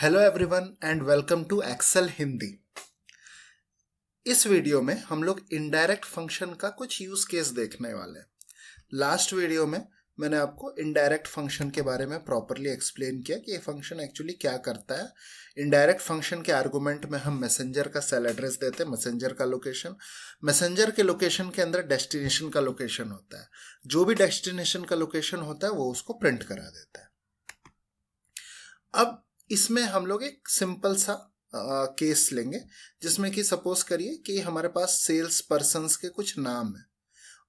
Hello everyone and welcome to Excel Hindi. इस video में हम लोग इनडायरेक्ट फंक्शन का कुछ यूज केस देखने वाले हैं। लास्ट वीडियो में मैंने आपको इनडायरेक्ट फंक्शन के बारे में प्रॉपरली एक्सप्लेन किया कि ये फंक्शन एक्चुअली क्या करता है। इनडायरेक्ट फंक्शन के आर्गुमेंट में हम मैसेंजर का सेल एड्रेस देते हैं, मैसेंजर का लोकेशन, मैसेंजर के लोकेशन के अंदर डेस्टिनेशन का लोकेशन होता है। जो भी डेस्टिनेशन का लोकेशन होता है वो उसको प्रिंट करा देता है। अब इसमें हम लोग एक सिंपल सा केस लेंगे जिसमें कि सपोज करिए कि हमारे पास सेल्स पर्सन्स के कुछ नाम है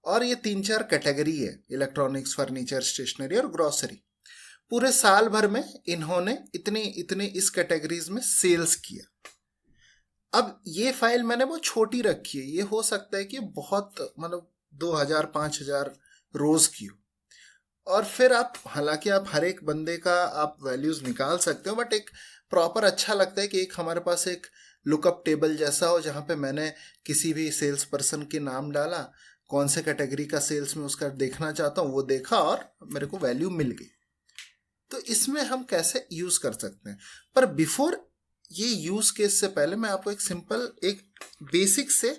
और ये 3-4 कैटेगरी है, इलेक्ट्रॉनिक्स, फर्नीचर, स्टेशनरी और ग्रोसरी। पूरे साल भर में इन्होंने इतने इतने इस कैटेगरीज में सेल्स किया। अब ये फाइल मैंने वो छोटी रखी है, ये हो सकता है कि बहुत मतलब 2000-5000 रोज की हो। और फिर आप हालांकि आप हर एक बंदे का आप वैल्यूज निकाल सकते हो, बट एक प्रॉपर अच्छा लगता है कि एक हमारे पास एक लुकअप टेबल जैसा हो जहाँ पे मैंने किसी भी सेल्स पर्सन के नाम डाला, कौन से कैटेगरी का सेल्स में उसका देखना चाहता हूँ वो देखा और मेरे को वैल्यू मिल गई। तो इसमें हम कैसे यूज कर सकते हैं, पर बिफोर ये यूज केस से पहले मैं आपको एक सिंपल एक बेसिक से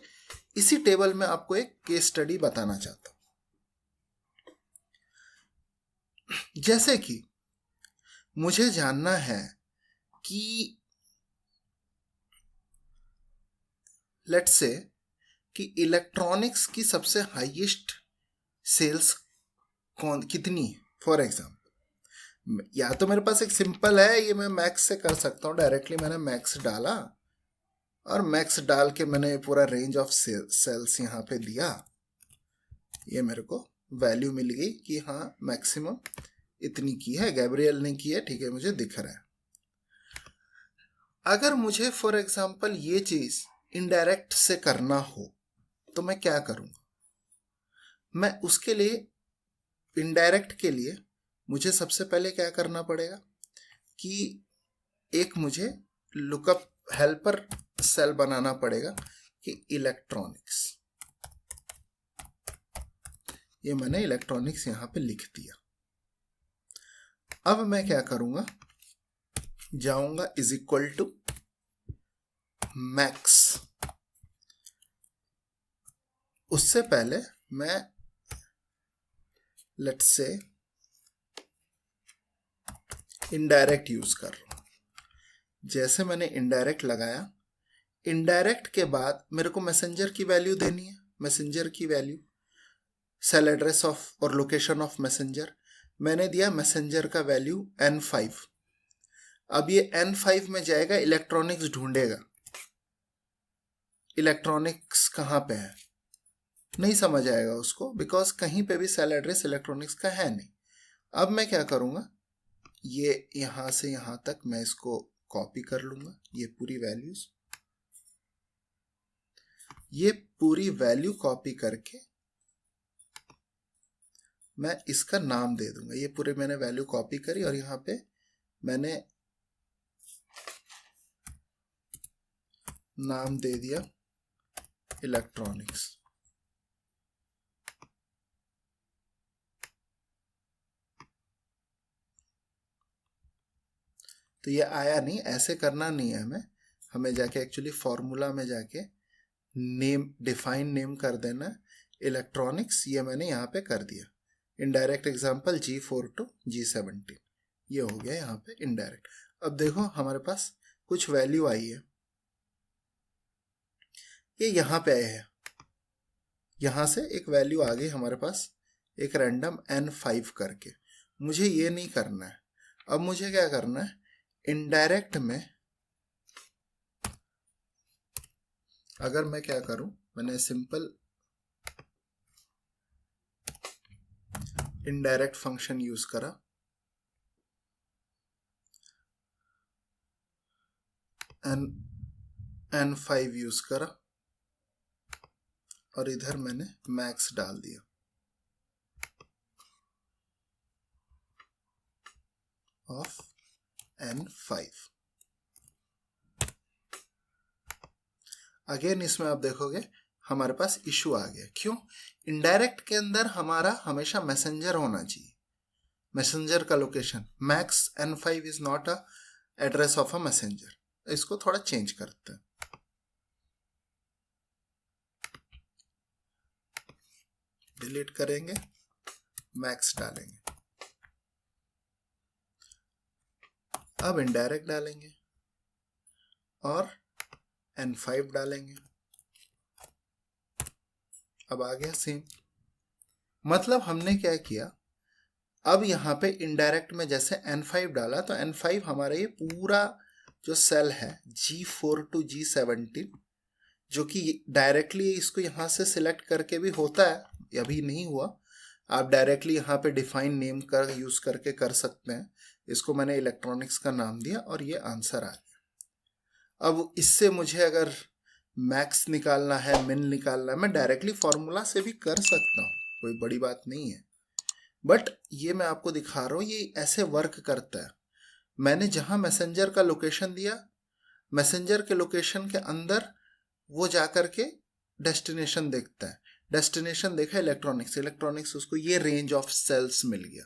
इसी टेबल में आपको एक केस स्टडी बताना चाहता हूँ। जैसे कि मुझे जानना है कि लेट्स से कि इलेक्ट्रॉनिक्स की सबसे हाईएस्ट सेल्स कितनी है। फॉर एग्जांपल या तो मेरे पास एक सिंपल है, ये मैं मैक्स से कर सकता हूँ डायरेक्टली। मैंने मैक्स डाला और मैक्स डाल के मैंने पूरा रेंज ऑफ सेल्स यहाँ पे दिया, ये मेरे को वैल्यू मिल गई कि हाँ मैक्सिमम इतनी की है, गैब्रियल ने की है, ठीक है, मुझे दिख रहा है। अगर मुझे फॉर एग्जांपल ये चीज इनडायरेक्ट से करना हो तो मैं क्या करूंगा? मैं उसके लिए इनडायरेक्ट के लिए मुझे सबसे पहले क्या करना पड़ेगा कि एक मुझे लुकअप हेल्पर सेल बनाना पड़ेगा कि इलेक्ट्रॉनिक्स, ये मैंने इलेक्ट्रॉनिक्स यहां पे लिख दिया। अब मैं क्या करूंगा, जाऊंगा इज इक्वल टू मैक्स। उससे पहले मैं लेट्स से इनडायरेक्ट यूज कर रहा हूं। जैसे मैंने इनडायरेक्ट लगाया, इनडायरेक्ट के बाद मेरे को मैसेंजर की वैल्यू देनी है। मैसेंजर की वैल्यू, सेल एड्रेस ऑफ और लोकेशन ऑफ मैसेंजर, मैंने दिया मैसेंजर का वैल्यू N5। अब ये N5 में जाएगा, इलेक्ट्रॉनिक्स ढूंढेगा इलेक्ट्रॉनिक्स कहाँ पे है, नहीं समझ आएगा उसको, बिकॉज कहीं पे भी सेल एड्रेस इलेक्ट्रॉनिक्स का है नहीं। अब मैं क्या करूंगा, ये यहां से यहां तक मैं इसको कॉपी कर लूंगा, ये पूरी वैल्यूज, ये पूरी वैल्यू कॉपी करके मैं इसका नाम दे दूंगा। ये पूरे मैंने वैल्यू कॉपी करी और यहां पे मैंने नाम दे दिया इलेक्ट्रॉनिक्स। तो ये आया नहीं, ऐसे करना नहीं है हमें जाके एक्चुअली फॉर्मूला में जाके नेम, डिफाइन नेम कर देना इलेक्ट्रॉनिक्स। ये मैंने यहाँ पे कर दिया। Indirect example G4 to G17, ये हो गया यहाँ पे इनडायरेक्ट। अब देखो हमारे पास कुछ वैल्यू आई है, ये यहाँ पे आए हैं, यहाँ से एक वैल्यू आ गई हमारे पास, एक रैंडम N5 करके। मुझे ये नहीं करना है। अब मुझे क्या करना है, इनडायरेक्ट में अगर मैं क्या करूं, मैंने सिंपल इनडायरेक्ट फंक्शन यूज करा, N5 यूज करा और इधर मैंने मैक्स डाल दिया। Of N5। अगेन इसमें आप देखोगे हमारे पास इशू आ गया। क्यों? इनडायरेक्ट के अंदर हमारा हमेशा मैसेंजर होना चाहिए, मैसेंजर का location. Max N5 is not a address of a messenger. इसको थोड़ा चेंज करते हैं, डिलीट करेंगे, मैक्स डालेंगे। अब इनडायरेक्ट डालेंगे और N5 डालेंगे। अब आ गया सेम। मतलब हमने क्या किया, अब यहाँ पे इनडायरेक्ट में जैसे N5 डाला तो N5 हमारा ये पूरा जो सेल है G4 to G17, जो कि डायरेक्टली इसको यहाँ से सिलेक्ट करके भी होता है, अभी नहीं हुआ, आप डायरेक्टली यहाँ पे डिफाइन नेम का यूज करके कर सकते हैं। इसको मैंने इलेक्ट्रॉनिक्स का नाम दिया और ये आंसर आ गया। अब इससे मुझे अगर मैक्स निकालना है, मिन निकालना है, मैं डायरेक्टली फॉर्मूला से भी कर सकता हूँ, कोई बड़ी बात नहीं है। बट ये मैं आपको दिखा रहा हूँ ये ऐसे वर्क करता है। मैंने जहां मैसेंजर का लोकेशन दिया, मैसेंजर के लोकेशन के अंदर वो जाकर के डेस्टिनेशन देखता है, डेस्टिनेशन देखा इलेक्ट्रॉनिक्स, इलेक्ट्रॉनिक्स उसको ये रेंज ऑफ सेल्स मिल गया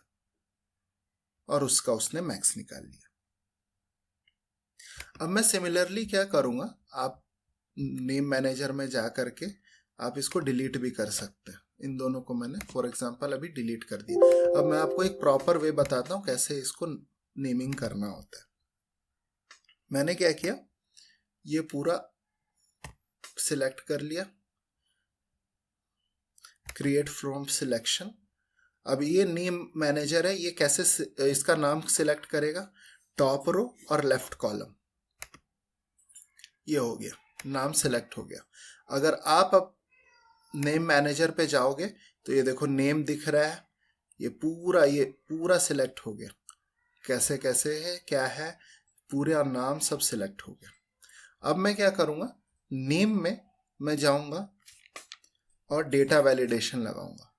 और उसका उसने मैक्स निकाल लिया। अब मैं सिमिलरली क्या करूंगा, आप नेम मैनेजर में जा करके आप इसको डिलीट भी कर सकते हैं। इन दोनों को मैंने फॉर एग्जांपल अभी डिलीट कर दिया। अब मैं आपको एक प्रॉपर वे बताता हूं कैसे इसको नेमिंग करना होता है। मैंने क्या किया, ये पूरा सिलेक्ट कर लिया, क्रिएट फ्रॉम सिलेक्शन। अब ये नेम मैनेजर है, ये कैसे इसका नाम सिलेक्ट करेगा, टॉप रो और लेफ्ट कॉलम। ये हो गया, नाम सिलेक्ट हो गया। अगर आप अब नेम मैनेजर पे जाओगे तो ये देखो नेम दिख रहा है, ये पूरा सिलेक्ट हो गया, कैसे कैसे है क्या है, पूरा नाम सब सिलेक्ट हो गया। अब मैं क्या करूंगा, नेम में मैं जाऊंगा और डेटा वैलिडेशन लगाऊंगा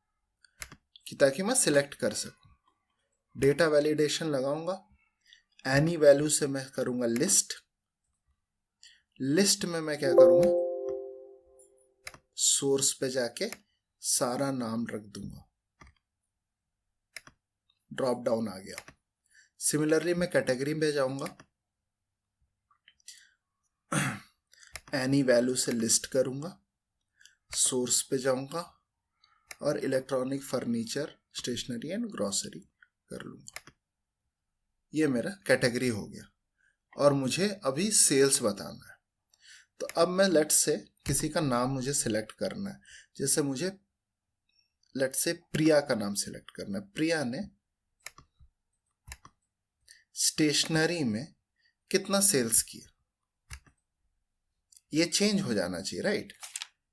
कि ताकि मैं सिलेक्ट कर सकूं। डेटा वैलिडेशन लगाऊंगा, एनी वैल्यू से मैं करूंगा लिस्ट। लिस्ट में मैं क्या करूंगा, सोर्स पे जाके सारा नाम रख दूंगा, ड्रॉप डाउन आ गया। सिमिलरली मैं कैटेगरी में जाऊंगा, एनी वैल्यू से लिस्ट करूंगा, सोर्स पे जाऊंगा और electronic furniture, stationery and grocery कर लूंगा। ये मेरा कैटेगरी हो गया और मुझे अभी सेल्स बताना है। तो अब मैं लेट से किसी का नाम मुझे सिलेक्ट करना है, जैसे मुझे लेट से प्रिया का नाम सिलेक्ट करना है। प्रिया ने स्टेशनरी में कितना सेल्स किया, ये चेंज हो जाना चाहिए, राइट।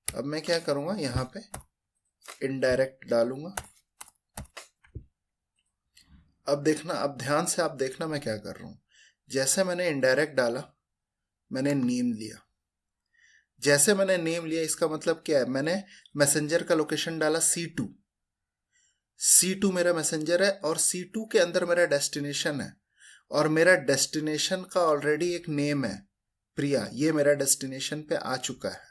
अब मैं क्या करूंगा, यहां पे इनडायरेक्ट डालूंगा। अब देखना, अब ध्यान से आप देखना मैं क्या कर रहा हूं। जैसे मैंने इनडायरेक्ट डाला, मैंने नेम लिया। जैसे मैंने नेम लिया इसका मतलब क्या है, मैंने मैसेंजर का लोकेशन डाला C2। C2 मेरा मैसेंजर है और C2 के अंदर मेरा डेस्टिनेशन है और मेरा डेस्टिनेशन का ऑलरेडी एक नेम है प्रिया, ये मेरा डेस्टिनेशन पे आ चुका है।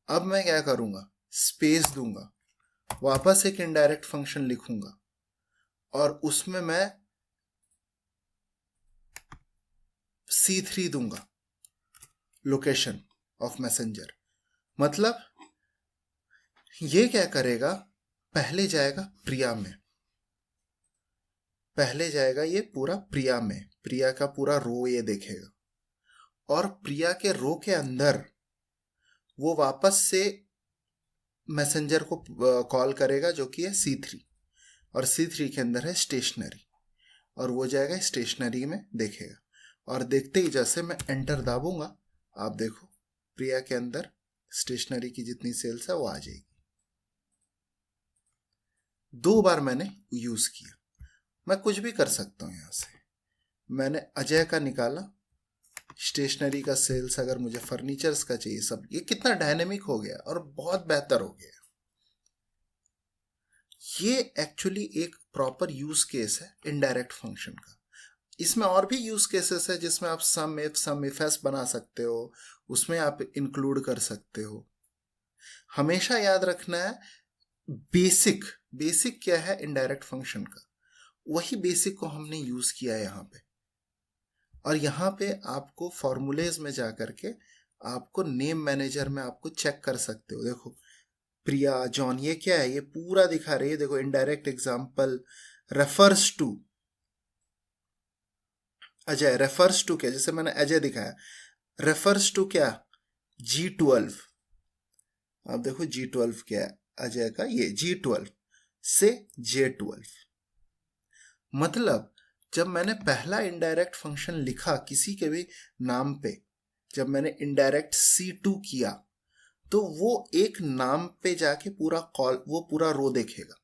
अब मैं क्या करूंगा, स्पेस दूंगा, वापस एक इनडायरेक्ट फंक्शन लिखूंगा और उसमें मैं C3 दूंगा, लोकेशन ऑफ मैसेंजर। मतलब ये क्या करेगा, पहले जाएगा प्रिया में, पहले जाएगा ये पूरा प्रिया में, प्रिया का पूरा रो ये देखेगा और प्रिया के रो के अंदर वो वापस से मैसेंजर को कॉल करेगा जो कि है C3 और C3 के अंदर है स्टेशनरी और वो जाएगा स्टेशनरी में देखेगा और देखते ही जैसे मैं एंटर दाबूंगा, आप देखो प्रिया के अंदर स्टेशनरी की जितनी सेल्स है वो आ जाएगी। 2 बार मैंने यूज किया, मैं कुछ भी कर सकता हूं। यहां से मैंने अजय का निकाला, स्टेशनरी का सेल्स, अगर मुझे फर्नीचर्स का चाहिए सब, ये कितना डायनेमिक हो गया और बहुत बेहतर हो गया। ये एक्चुअली एक प्रॉपर यूज केस है इनडायरेक्ट फंक्शन का। इसमें और भी यूज केसेस है जिसमें आप सम इफ एस बना सकते हो, उसमें आप इंक्लूड कर सकते हो। हमेशा याद रखना है बेसिक क्या है इनडायरेक्ट फंक्शन का, वही बेसिक को हमने यूज किया है यहाँ पे। और यहाँ पे आपको फॉर्मूलेज में जा करके आपको नेम मैनेजर में आपको चेक कर सकते हो। देखो प्रिया, जॉन, ये क्या है, ये पूरा दिखा रही है। देखो indirect example refers to Ajay, refers to क्या, जैसे मैंने अजय दिखाया, रेफर्स टू क्या, G12। अब देखो G12 क्या है, अजय का ये G12 से J12। मतलब जब मैंने पहला इनडायरेक्ट फंक्शन लिखा किसी के भी नाम पे, जब मैंने इनडायरेक्ट C2 किया तो वो एक नाम पे जाके पूरा कॉल, वो पूरा रो देखेगा।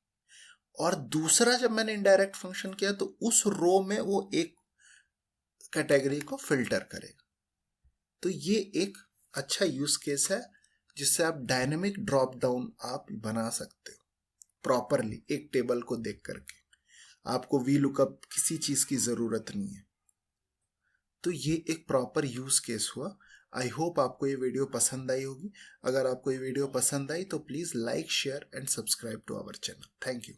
और दूसरा जब मैंने इनडायरेक्ट फंक्शन किया तो उस रो में वो एक कैटेगरी को फिल्टर करेगा। तो ये एक अच्छा यूज केस है जिससे आप डायनेमिक ड्रॉप डाउन आप बना सकते हो प्रॉपरली एक टेबल को देख करके। आपको वी लुकअप किसी चीज की जरूरत नहीं है। तो ये एक प्रॉपर यूज केस हुआ। आई होप आपको ये वीडियो पसंद आई होगी। अगर आपको ये वीडियो पसंद आई तो please like, share and subscribe to our channel. Thank you.